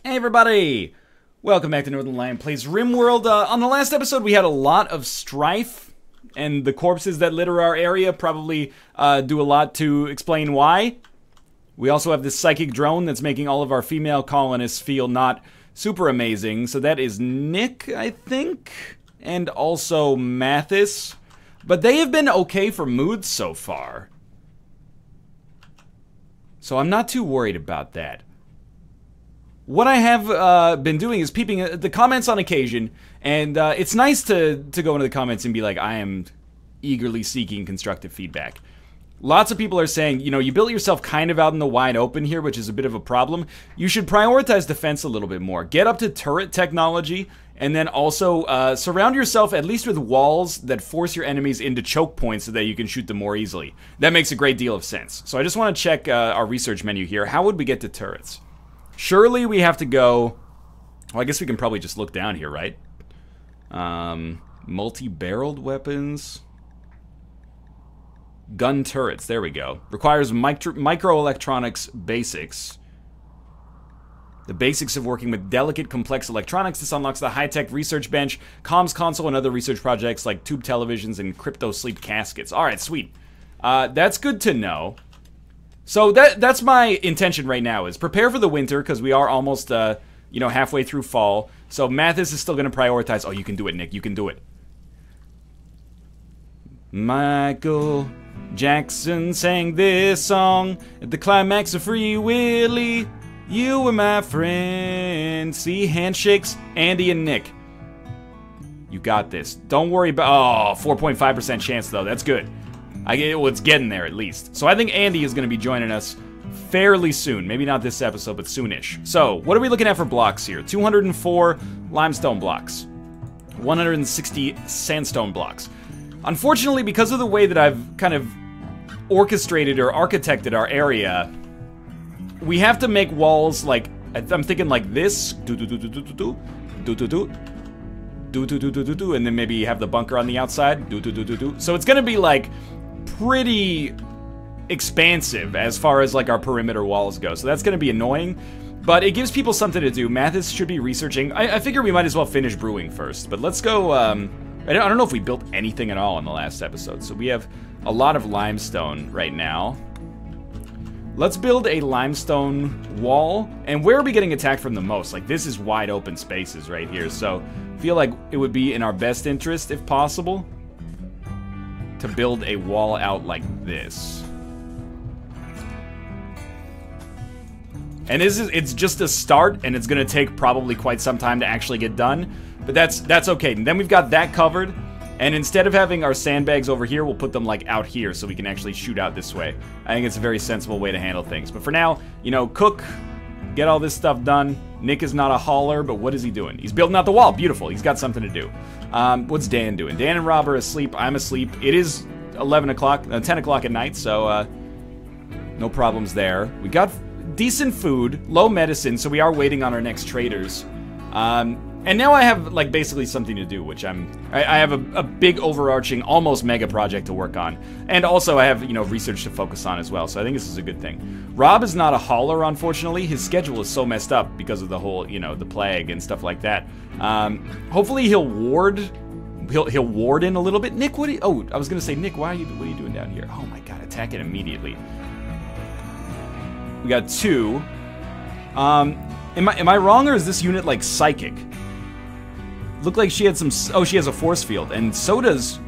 Hey everybody! Welcome back to Northernlion Plays RimWorld. On the last episode we had a lot of strife, and the corpses that litter our area probably do a lot to explain why. We also have this psychic drone that's making all of our female colonists feel not super amazing. So that is Nick, I think, and also Mathis. But they have been okay for moods so far. So I'm not too worried about that. What I have been doing is peeping at the comments on occasion, and it's nice to go into the comments and be like, I am eagerly seeking constructive feedback. Lots of people are saying, you know, you built yourself kind of out in the wide open here, which is a bit of a problem. You should prioritize defense a little bit more. Get up to turret technology, and then also surround yourself at least with walls that force your enemies into choke points so that you can shoot them more easily. That makes a great deal of sense. So I just want to check our research menu here. How would we get to turrets? Surely we have to go... Well, I guess we can probably just look down here, right? Multi-barreled weapons. Gun turrets, there we go. Requires microelectronics basics. The basics of working with delicate, complex electronics. This unlocks the high-tech research bench, comms console, and other research projects like tube televisions and crypto-sleep caskets. Alright, sweet. That's good to know. So that's my intention right now, is prepare for the winter, because we are almost, you know, halfway through fall. So Mathis is still going to prioritize... Oh, you can do it, Nick. You can do it. Michael Jackson sang this song at the climax of Free Willy. You were my friend. See, handshakes, Andy and Nick. You got this. Don't worry about... Oh, 4.5% chance, though. That's good. Well, it's getting there, at least. So I think Andy is going to be joining us fairly soon. Maybe not this episode, but soonish. So, what are we looking at for blocks here? 204 limestone blocks. 160 sandstone blocks. Unfortunately, because of the way that I've kind of orchestrated or architected our area, we have to make walls like... I'm thinking like this. Do-do-do-do-do-do-do. Do-do-do. Do-do-do-do-do-do. And then maybe have the bunker on the outside. Do-do-do-do-do. So it's going to be like... pretty expansive as far as like our perimeter walls go, so that's going to be annoying, but it gives people something to do. Mathis should be researching. I figure we might as well finish brewing first, but let's go. I don't know if we built anything at all in the last episode, so we have a lot of limestone right now. Let's build a limestone wall. And where are we getting attacked from the most? Like, this is wide open spaces right here, so I feel like it would be in our best interest, if possible, to build a wall out like this. And it's just a start, and it's gonna take probably quite some time to actually get done, but that's okay. And then we've got that covered, and instead of having our sandbags over here, we'll put them like out here so we can actually shoot out this way. I think it's a very sensible way to handle things. But for now, you know, cook, get all this stuff done. Nick is not a hauler, but what is he doing? He's building out the wall. Beautiful. He's got something to do. What's Dan doing? Dan and Rob are asleep. I'm asleep. It is 11 o'clock, 10 o'clock at night, so no problems there. We got decent food, low medicine, so we are waiting on our next traders. And now I have, like, basically something to do, which I have a big overarching, almost mega project to work on. And also I have, you know, research to focus on as well, so I think this is a good thing. Rob is not a hauler, unfortunately. His schedule is so messed up because of the whole, you know, the plague and stuff like that. Hopefully he'll ward in a little bit. Nick, what are you... Oh, I was gonna say, Nick, what are you doing down here? Oh my god, attack it immediately. We got 2. Am I wrong, or is this unit, like, psychic? Looked like she had some... Oh, she has a force field, and so does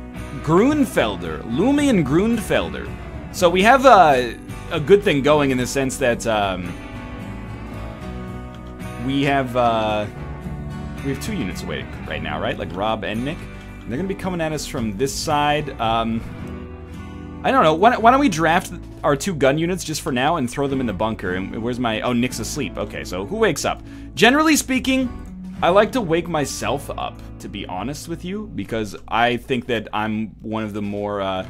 Grunfelder. Lumian Grunfelder. So we have a good thing going in the sense that we have 2 units away right now, right? Like Rob and Nick. And they're going to be coming at us from this side. I don't know. Why don't we draft our 2 gun units just for now and throw them in the bunker? And where's my... Oh, Nick's asleep. Okay, so who wakes up? Generally speaking, I like to wake myself up, to be honest with you, because I think that I'm one of the more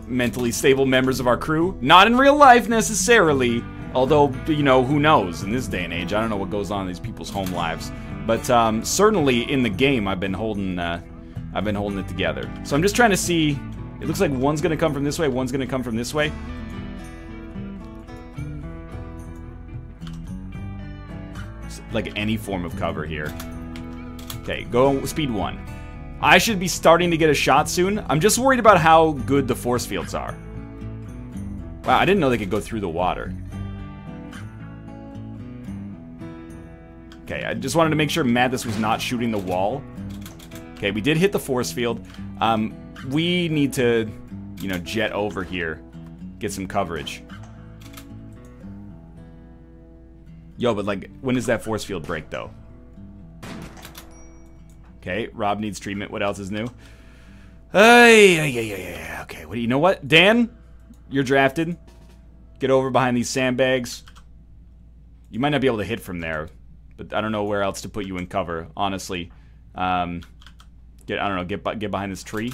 mentally stable members of our crew. Not in real life, necessarily. Although, you know, who knows? In this day and age, I don't know what goes on in these people's home lives. But certainly in the game, I've been holding it together. So I'm just trying to see... It looks like one's gonna come from this way, one's gonna come from this way. like any form of cover here. Okay, go speed 1. I should be starting to get a shot soon. I'm just worried about how good the force fields are. Wow, I didn't know they could go through the water. Okay, I just wanted to make sure Madness was not shooting the wall. Okay, we did hit the force field. We need to, you know, jet over here. Get some coverage. Yo, but like, when does that force field break, though? Okay, Rob needs treatment. What else is new? Okay, you know what? Dan, you're drafted. Get over behind these sandbags. You might not be able to hit from there, but I don't know where else to put you in cover, honestly. I don't know, get behind this tree.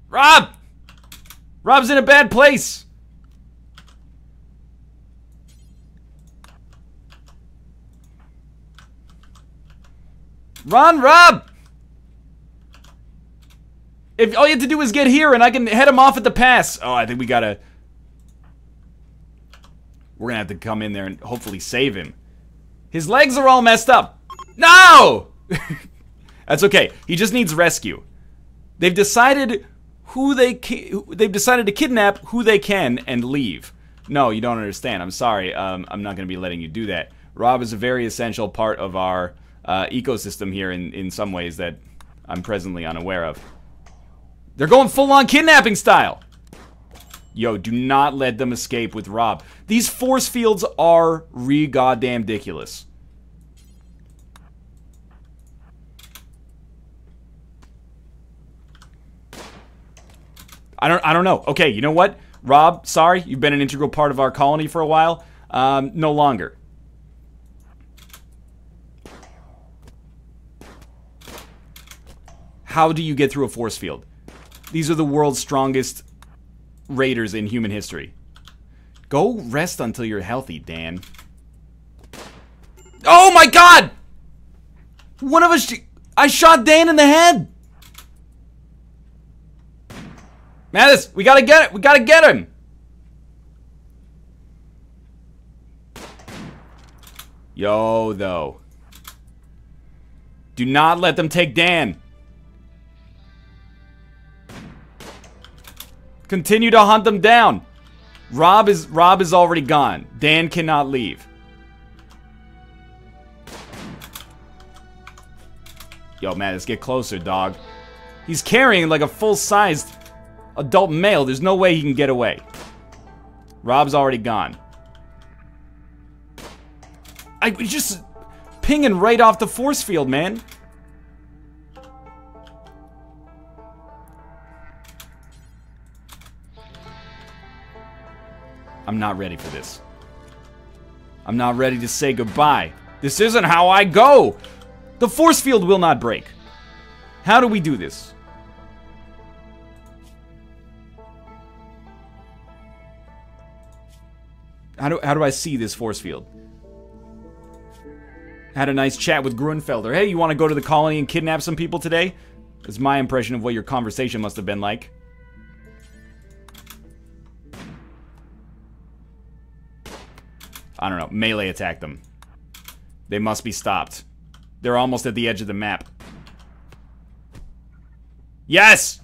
Rob! Rob's in a bad place! Run, Rob! If all you have to do is get here and I can head him off at the pass. Oh, I think we gotta... We're gonna have to come in there and hopefully save him. His legs are all messed up. No! That's okay. He just needs rescue. They've decided they've decided to kidnap who they can and leave. No, you don't understand. I'm sorry. I'm not gonna be letting you do that. Rob is a very essential part of our ecosystem here in some ways that I'm presently unaware of. They're going full-on kidnapping style. Yo, do not let them escape with Rob. These force fields are re-goddamn ridiculous. I don't know. Okay, you know what? Rob, sorry, you've been an integral part of our colony for a while. No longer. How do you get through a force field? These are the world's strongest raiders in human history. Go rest until you're healthy, Dan. Oh my god! One of us... I shot Dan in the head! Mattis, we gotta get it! We gotta get him! Yo, though. Do not let them take Dan. Continue to hunt them down. Rob is already gone. Dan cannot leave. Yo, man, let's get closer, dog. He's carrying like a full-sized adult male. There's no way he can get away. Rob's already gone. I just pinging right off the force field, man. I'm not ready for this. I'm not ready to say goodbye. This isn't how I go. The force field will not break. How do we do this? How do I see this force field? Had a nice chat with Grunfelder. Hey, you want to go to the colony and kidnap some people today? That's my impression of what your conversation must have been like. I don't know. Melee attack them. They must be stopped. They're almost at the edge of the map. Yes!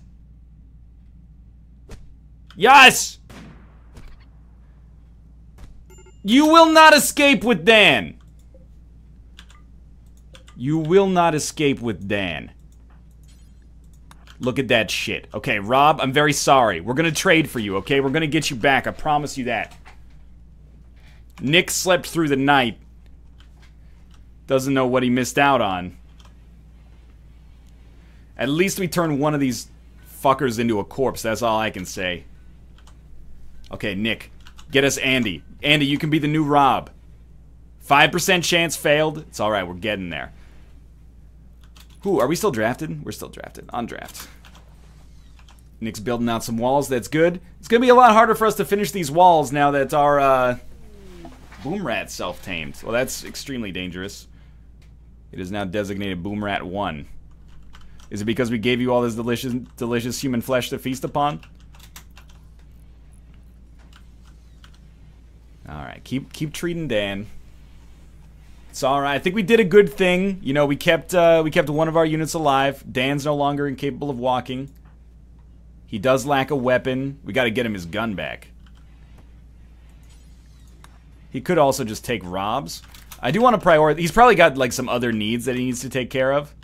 Yes! You will not escape with Dan. You will not escape with Dan. Look at that shit. Okay, Rob, I'm very sorry. We're gonna trade for you, okay? We're gonna get you back. I promise you that. Nick slept through the night. Doesn't know what he missed out on. At least we turned one of these fuckers into a corpse. That's all I can say. Okay, Nick. Get us Andy. Andy, you can be the new Rob. 5% chance failed. It's alright, we're getting there. Who, are we still drafted? We're still drafted. On draft. Nick's building out some walls. That's good. It's gonna be a lot harder for us to finish these walls now that our, Boomrat self-tamed. Well, that's extremely dangerous. It is now designated Boomrat 1. Is it because we gave you all this delicious human flesh to feast upon? Alright, keep treating Dan. It's all right. I think we did a good thing. You know, we kept one of our units alive. Dan's no longer incapable of walking. He does lack a weapon. We got to get him his gun back. He could also just take Rob's. I do want to prioritize. He's probably got like some other needs that he needs to take care of.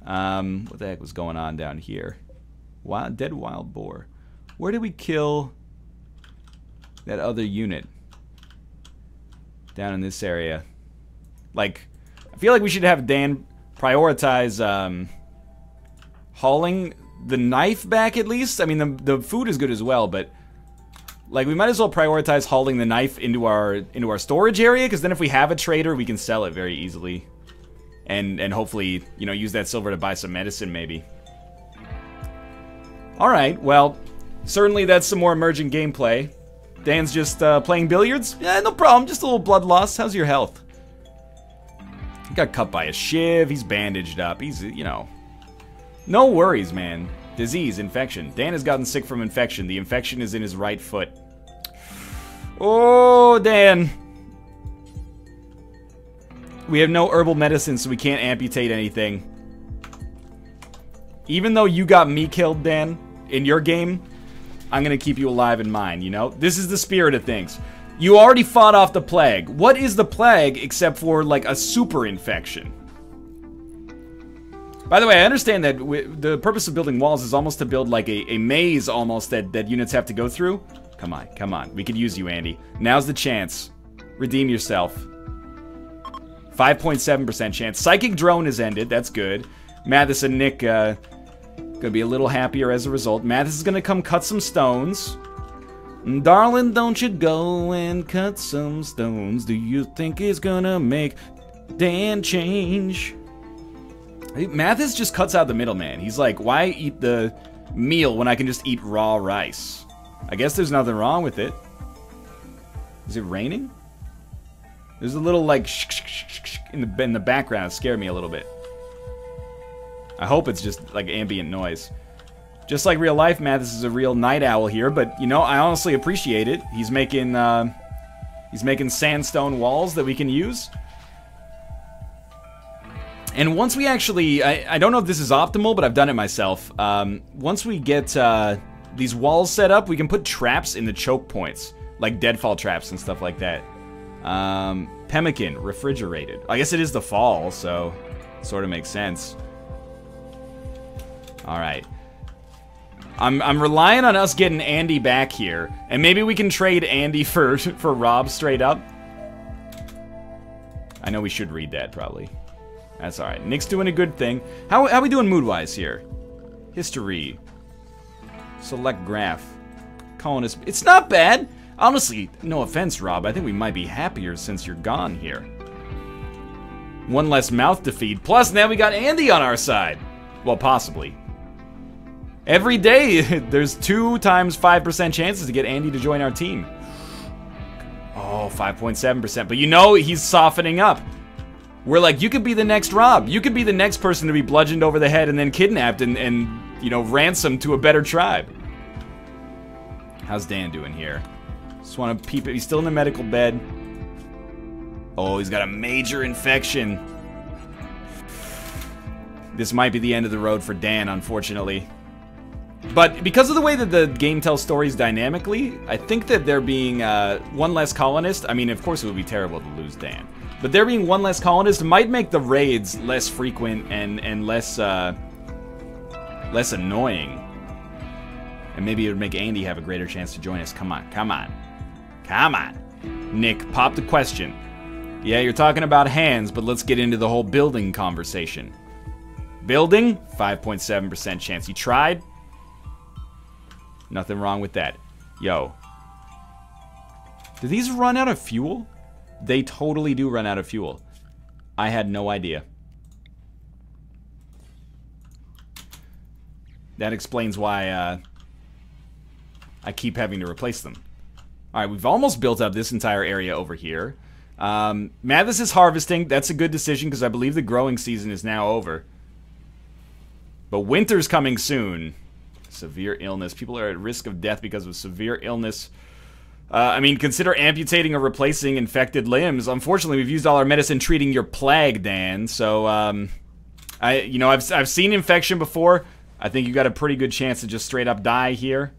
What the heck was going on down here? Dead wild boar. Where did we kill that other unit? Down in this area. Like, I feel like we should have Dan prioritize hauling the knife back at least. I mean, the food is good as well, but like we might as well prioritize hauling the knife into our storage area, because then if we have a trader, we can sell it very easily, and hopefully, you know, use that silver to buy some medicine maybe. All right, well, certainly that's some more emergent gameplay. Dan's just playing billiards? Yeah, no problem. Just a little blood loss. How's your health? He got cut by a shiv. He's bandaged up. He's, you know... No worries, man. Disease, infection. Dan has gotten sick from infection. The infection is in his right foot. Oh, Dan. We have no herbal medicine, so we can't amputate anything. Even though you got me killed, Dan, in your game... I'm gonna keep you alive in mine, you know? This is the spirit of things. You already fought off the plague. What is the plague except for, like, a super infection? By the way, I understand that the purpose of building walls is almost to build, like, a maze, almost, that units have to go through. Come on, come on. We could use you, Andy. Now's the chance. Redeem yourself. 5.7% chance. Psychic drone has ended. That's good. Mathis and Nick, gonna be a little happier as a result. Mathis is gonna come cut some stones. Darling, don't you go and cut some stones. Do you think it's gonna make Dan change? Mathis just cuts out the middleman. He's like, why eat the meal when I can just eat raw rice? I guess there's nothing wrong with it. Is it raining? There's a little like in the background. It scared me a little bit. I hope it's just like ambient noise. Just like real life, Mathis is a real night owl here, but you know, I honestly appreciate it. He's making sandstone walls that we can use. And once we actually, I don't know if this is optimal, but I've done it myself. Once we get these walls set up, we can put traps in the choke points, like deadfall traps and stuff like that. Pemmican, refrigerated. I guess it is the fall, so it sort of makes sense. All right. I'm relying on us getting Andy back here, and maybe we can trade Andy for Rob straight up. I know we should read that probably. That's all right. Nick's doing a good thing. How we doing mood-wise here? History. Select graph. Colonist. It's not bad. Honestly, no offense, Rob. I think we might be happier since you're gone here. One less mouth to feed. Plus, now we got Andy on our side. Well, possibly. Every day, there's 2 times 5% chances to get Andy to join our team. Oh, 5.7%. But you know, he's softening up. We're like, you could be the next Rob. You could be the next person to be bludgeoned over the head and then kidnapped and you know, ransomed to a better tribe. How's Dan doing here? Just want to peep it. He's still in the medical bed. Oh, he's got a major infection. This might be the end of the road for Dan, unfortunately. But because of the way that the game tells stories dynamically, I think that there being one less colonist, I mean, of course it would be terrible to lose Dan, but there being one less colonist might make the raids less frequent and less annoying. And maybe it would make Andy have a greater chance to join us. Come on, come on. Come on. Nick, pop the question. Yeah, you're talking about hands, but let's get into the whole building conversation. Building, 5.7% chance. You tried? Nothing wrong with that. Yo. Do these run out of fuel? They totally do run out of fuel. I had no idea. That explains why I keep having to replace them. Alright, we've almost built up this entire area over here. Mathis is harvesting. That's a good decision because I believe the growing season is now over. But winter's coming soon. Severe illness. People are at risk of death because of severe illness. I mean, consider amputating or replacing infected limbs. Unfortunately, we've used all our medicine treating your plague, Dan. So, I've seen infection before. I think you got a pretty good chance to just straight up die here.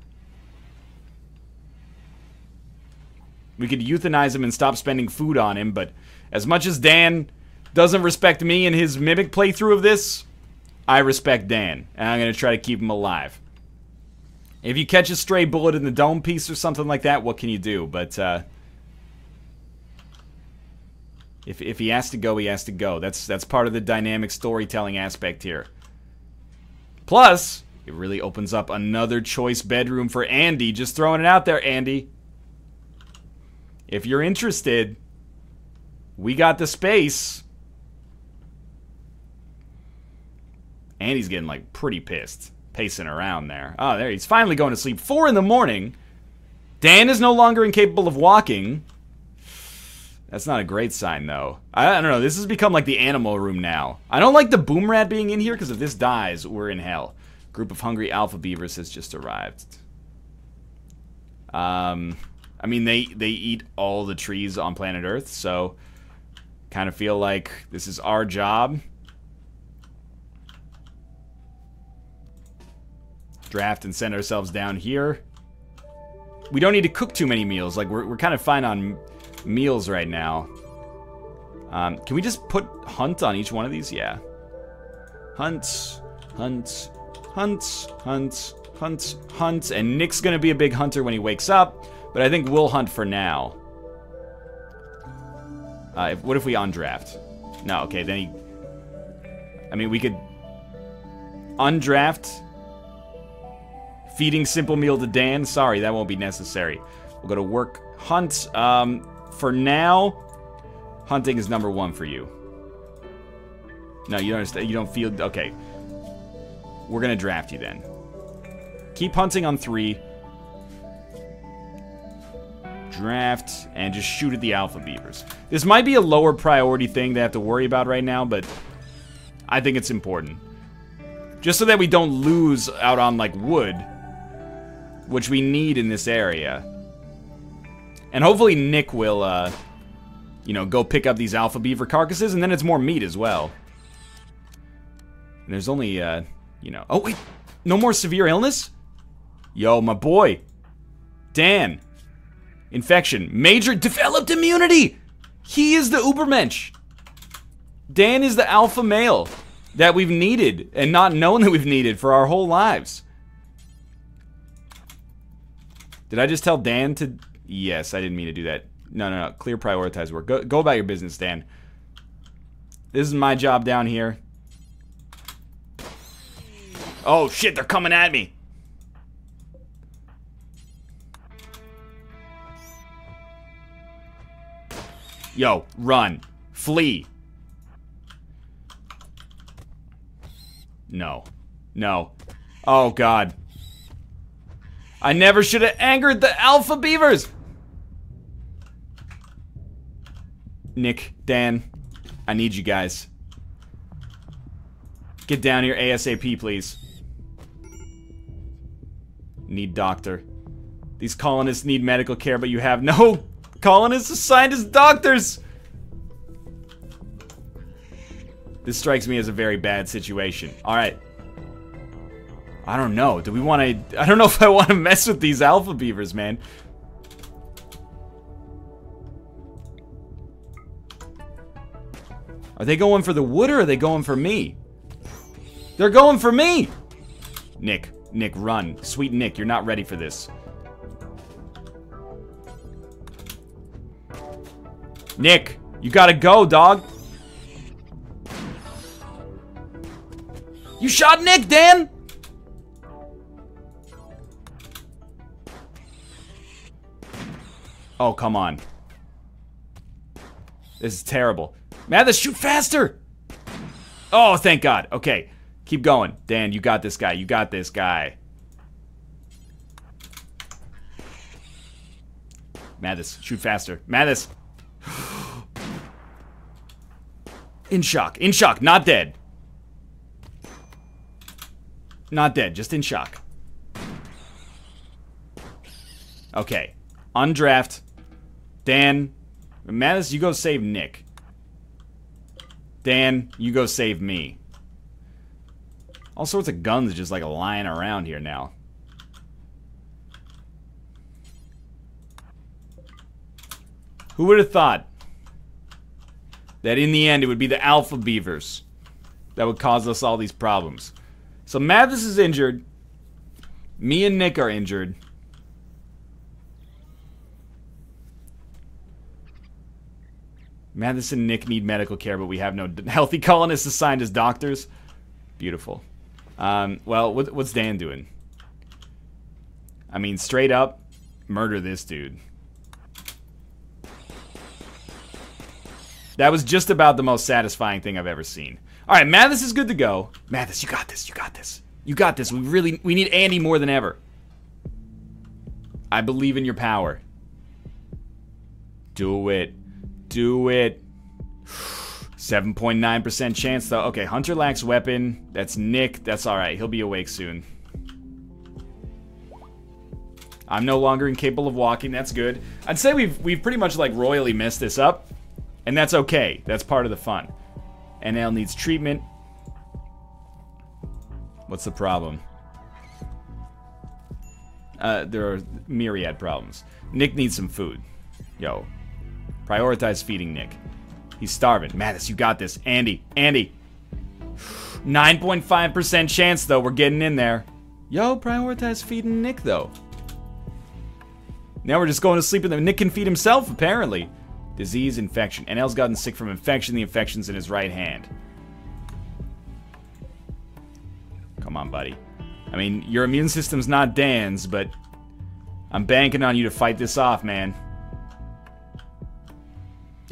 We could euthanize him and stop spending food on him, but as much as Dan doesn't respect me in his Mimic playthrough of this, I respect Dan, and I'm going to try to keep him alive. If you catch a stray bullet in the dome piece or something like that, what can you do? But, if he has to go, he has to go. That's part of the dynamic storytelling aspect here. Plus, it really opens up another choice bedroom for Andy. Just throwing it out there, Andy. If you're interested, we got the space. Andy's getting, like, pretty pissed. Pacing around there. Oh, there, he's finally going to sleep. 4 in the morning. Dan is no longer incapable of walking. That's not a great sign, though. I don't know. This has become like the animal room now. I don't like the boom rat being in here, because if this dies, we're in hell. Group of hungry alpha beavers has just arrived. I mean, they eat all the trees on planet Earth, so kind of feel like this is our job. Draft and send ourselves down here. We don't need to cook too many meals. Like, we're kind of fine on meals right now. Can we just put hunt on each one of these? Yeah. Hunt, hunt, hunt, hunt, hunt, hunt. And Nick's gonna be a big hunter when he wakes up, but I think we'll hunt for now. What if we undraft? No, okay, then he... I mean, we could undraft. Feeding simple meal to Dan. Sorry, that won't be necessary. We'll go to work. Hunt. For now, hunting is number 1 for you. No, you don't understand. You don't feel... Okay. We're going to draft you then. Keep hunting on 3. Draft. And just shoot at the alpha beavers. This might be a lower priority thing to have to worry about right now, but I think it's important. Just so that we don't lose out on, like, wood, which we need in this area. And hopefully Nick will, you know, go pick up these alpha beaver carcasses, and then it's more meat as well. And there's only, you know... Oh, wait! No more severe illness? Yo, my boy! Dan! Infection. Major developed immunity! He is the Ubermensch! Dan is the alpha male that we've needed, and not known that we've needed for our whole lives. Did I just tell Dan to... Yes, I didn't mean to do that. No, no, no. Clear, prioritize work. Go about your business, Dan. This is my job down here. Oh, shit, they're coming at me. Yo, run. Flee. No. No. Oh, God. I never should have angered the alpha beavers! Nick, Dan, I need you guys. Get down here ASAP, please. Need doctor. These colonists need medical care, but you have no colonists assigned as doctors! This strikes me as a very bad situation. Alright. I don't know. Do we want to... I don't know if I want to mess with these alpha beavers, man. Are they going for the wood or are they going for me? They're going for me! Nick, run. Sweet Nick, you're not ready for this. Nick, you gotta go, dog. You shot Nick, Dan! Oh, come on. This is terrible. Mathis, shoot faster! Oh, thank God. Okay, keep going. Dan, you got this guy. You got this guy. Mathis, shoot faster. Mathis! In shock. In shock. Not dead. Not dead. Just in shock. Okay. Undraft. Dan. Mattis, you go save Nick. Dan, you go save me. All sorts of guns just like lying around here now. Who would have thought that in the end it would be the alpha beavers that would cause us all these problems? So Mathis is injured. Me and Nick are injured. Mathis and Nick need medical care, but we have no healthy colonists assigned as doctors. Beautiful. Well, what's Dan doing? I mean, straight up, murder this dude. That was just about the most satisfying thing I've ever seen. Alright, Mathis is good to go. Mathis, you got this, you got this. You got this. We need Andy more than ever. I believe in your power. Do it. Do it. 7.9% chance though. Okay, Hunter lacks weapon. That's Nick. That's alright. He'll be awake soon. I'm no longer incapable of walking. That's good. I'd say we've pretty much like royally messed this up. And that's okay. That's part of the fun. NL needs treatment. What's the problem? There are myriad problems. Nick needs some food. Yo. Prioritize feeding Nick. He's starving. Mattis, you got this. Andy. Andy. 9.5% chance, though. We're getting in there. Yo, prioritize feeding Nick, though. Now we're just going to sleep, and Nick can feed himself, apparently. Disease, infection. NL's gotten sick from infection. The infection's in his right hand. Come on, buddy. I mean, your immune system's not Dan's, but I'm banking on you to fight this off, man.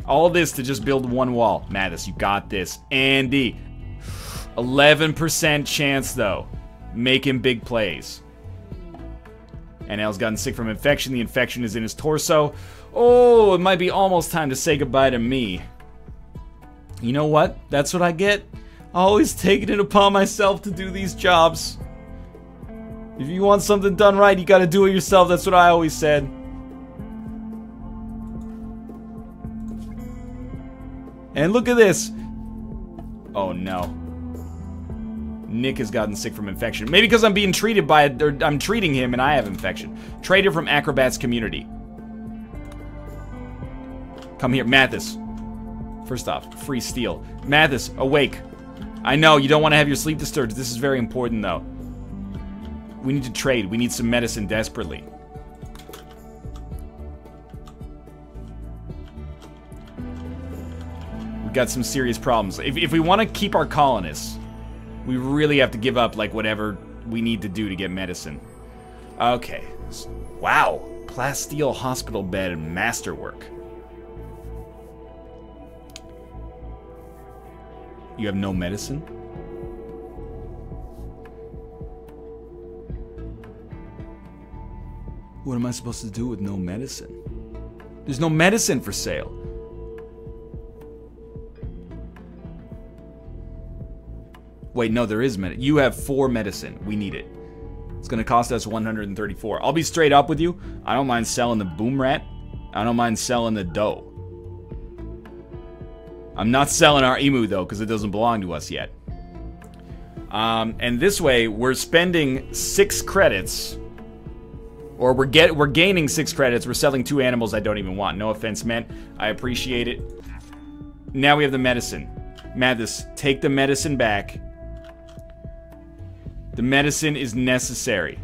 All this to just build one wall. Mattis, you got this. Andy. 11% chance, though. Making big plays. NL's gotten sick from infection. The infection is in his torso. Oh, it might be almost time to say goodbye to me. You know what? That's what I get. Always taking it upon myself to do these jobs. If you want something done right, you gotta do it yourself. That's what I always said. And look at this. Oh no. Nick has gotten sick from infection. Maybe because I'm being treated by it, or I'm treating him and I have infection. Trader from Acrobat's community. Come here, Mathis. First off, free steal. Mathis, awake. I know, you don't want to have your sleep disturbed. This is very important, though. We need to trade. We need some medicine desperately. We've got some serious problems. If we want to keep our colonists, we really have to give up, like, whatever we need to do to get medicine. Okay. Wow. Plasteel hospital bed and masterwork. You have no medicine? What am I supposed to do with no medicine? There's no medicine for sale. Wait, no, there is medicine. You have 4 medicine. We need it. It's gonna cost us 134. I'll be straight up with you. I don't mind selling the boom rat. I don't mind selling the dough. I'm not selling our emu, though, because it doesn't belong to us yet. And this way, we're spending 6 credits. Or we're gaining 6 credits. We're selling 2 animals I don't even want. No offense meant. I appreciate it. Now we have the medicine. Mathis, take the medicine back. The medicine is necessary.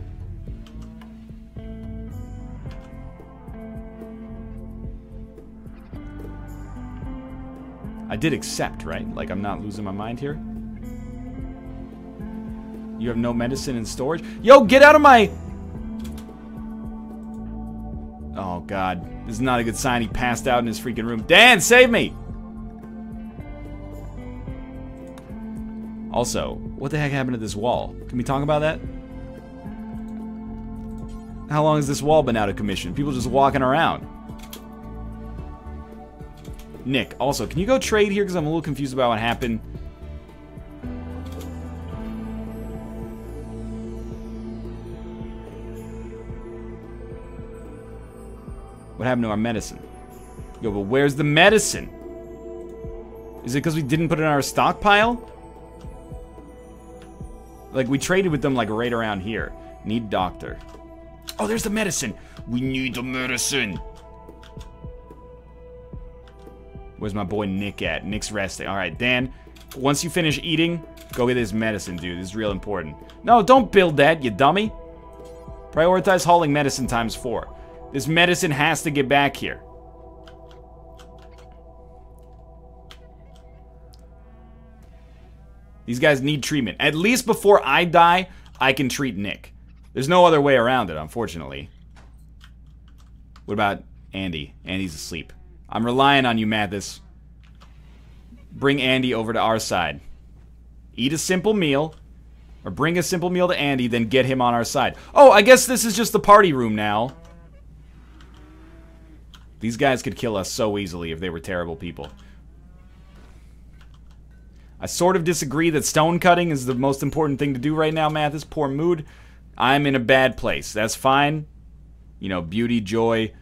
I did accept, right? Like, I'm not losing my mind here. You have no medicine in storage? Yo, get out of my... Oh, God. This is not a good sign. He passed out in his freaking room. Dan, save me! Also, what the heck happened to this wall? Can we talk about that? How long has this wall been out of commission? People just walking around. Nick, also, can you go trade here? Because I'm a little confused about what happened. What happened to our medicine? Yo, but where's the medicine? Is it because we didn't put it in our stockpile? Like, we traded with them, like, right around here. Need doctor. Oh, there's the medicine. We need the medicine. Where's my boy Nick at? Nick's resting. All right, Dan, once you finish eating, go get this medicine, dude. This is real important. No, don't build that, you dummy. Prioritize hauling medicine ×4. This medicine has to get back here. These guys need treatment. At least before I die, I can treat Nick. There's no other way around it, unfortunately. What about Andy? Andy's asleep. I'm relying on you, Mathis. Bring Andy over to our side. Eat a simple meal. Or bring a simple meal to Andy, then get him on our side. Oh, I guess this is just the party room now. These guys could kill us so easily if they were terrible people. I sort of disagree that stone cutting is the most important thing to do right now, Mathis. Poor mood. I'm in a bad place. That's fine. You know, beauty, joy.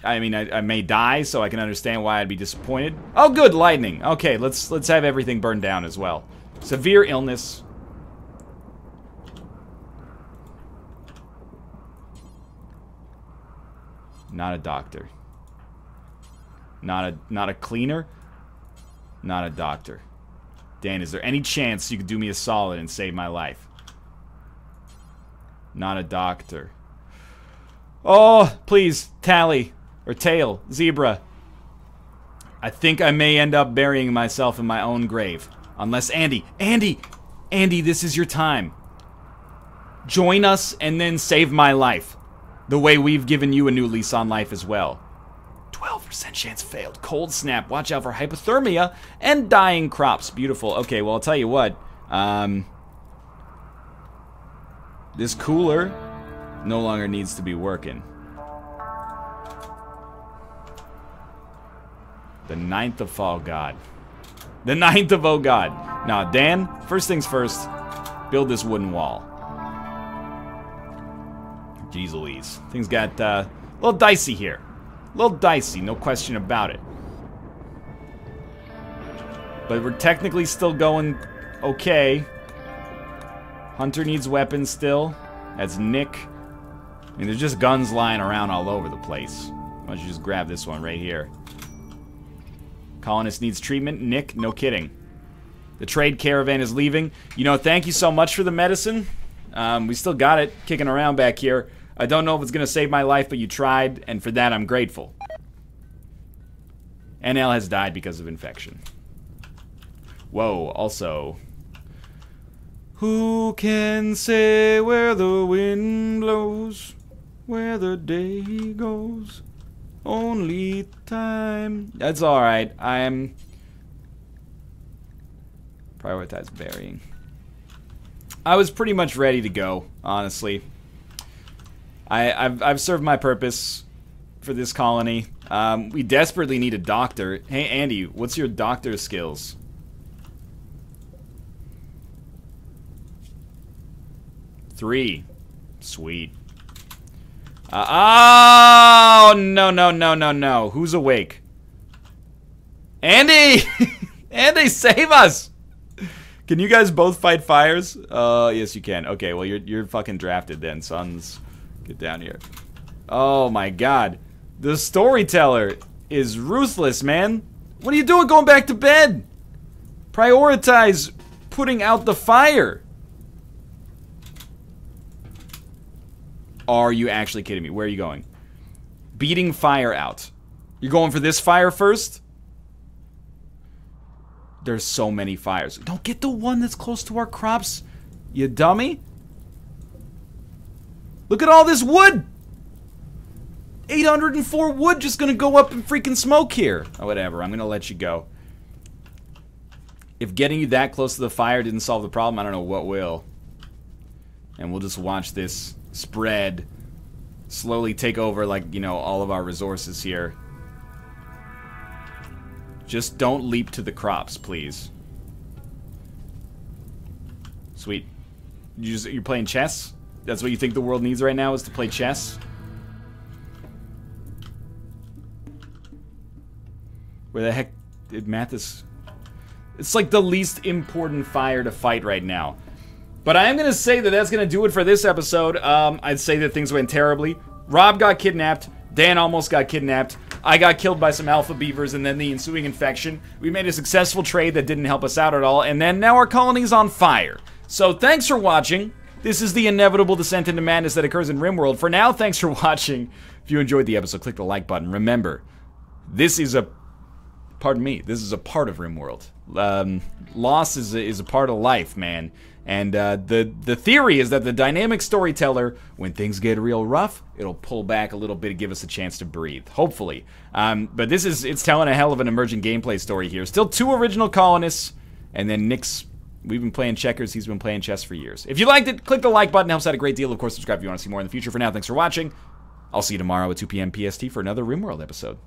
I mean, I may die, so I can understand why I'd be disappointed. Oh, good, lightning. Okay, let's have everything burned down as well. Severe illness. Not a doctor. Not a cleaner. Not a doctor. Dan, is there any chance you could do me a solid and save my life? Not a doctor. Oh, please, Tally. Or Tail. Zebra. I think I may end up burying myself in my own grave. Unless Andy. Andy! Andy, this is your time. Join us and then save my life. The way we've given you a new lease on life as well. 12% chance failed. Cold snap. Watch out for hypothermia and dying crops. Beautiful. Okay, well, I'll tell you what. This cooler no longer needs to be working. The 9th of Fall God. The 9th of Oh God. Now, Dan, first things first, build this wooden wall. Jeez Louise. Things got a little dicey here. A little dicey, no question about it. But we're technically still going okay. Hunter needs weapons still. That's Nick. I mean, there's just guns lying around all over the place. Why don't you just grab this one right here? Colonist needs treatment. Nick, no kidding. The trade caravan is leaving. You know, thank you so much for the medicine. We still got it kicking around back here. I don't know if it's going to save my life, but you tried, and for that I'm grateful. NL has died because of infection. Whoa, also... Who can say where the wind blows, where the day goes? Only time. That's alright. I'm... Prioritize burying. I was pretty much ready to go, honestly. I've served my purpose for this colony. We desperately need a doctor. Hey, Andy, what's your doctor skills? Three. Sweet. Oh, no. Who's awake? Andy! Andy, save us! Can you guys both fight fires? Yes, you can. Okay, well, you're fucking drafted then, sons. Get down here. Oh, my God. The storyteller is ruthless, man. What are you doing going back to bed? Prioritize putting out the fire. Are you actually kidding me? Where are you going? Beating fire out. You're going for this fire first? There's so many fires. Don't get the one that's close to our crops, you dummy. Look at all this wood. 804 wood just gonna go up in freaking smoke here. Oh, whatever. I'm gonna let you go. If getting you that close to the fire didn't solve the problem, I don't know what will. And we'll just watch this spread slowly take over, like, you know, all of our resources here. Just don't leap to the crops, please. Sweet. You're playing chess? That's what you think the world needs right now, is to play chess? Where the heck did Mathis... It's like the least important fire to fight right now. But I am going to say that that's going to do it for this episode. I'd say that things went terribly. Rob got kidnapped. Dan almost got kidnapped. I got killed by some alpha beavers and then the ensuing infection. We made a successful trade that didn't help us out at all. And then now our colony's on fire. So thanks for watching. This is the inevitable descent into madness that occurs in RimWorld. For now, thanks for watching. If you enjoyed the episode, click the like button. Remember, this is a... Pardon me, this is a part of RimWorld. Loss is a part of life, man. And the theory is that the dynamic storyteller, when things get real rough, it'll pull back a little bit and give us a chance to breathe. Hopefully. But it's telling a hell of an emergent gameplay story here. Still 2 original colonists, and then Nick's... We've been playing checkers, he's been playing chess for years. If you liked it, click the like button, helps out a great deal. Of course, subscribe if you want to see more in the future. For now, thanks for watching. I'll see you tomorrow at 2 p.m. PST for another RimWorld episode.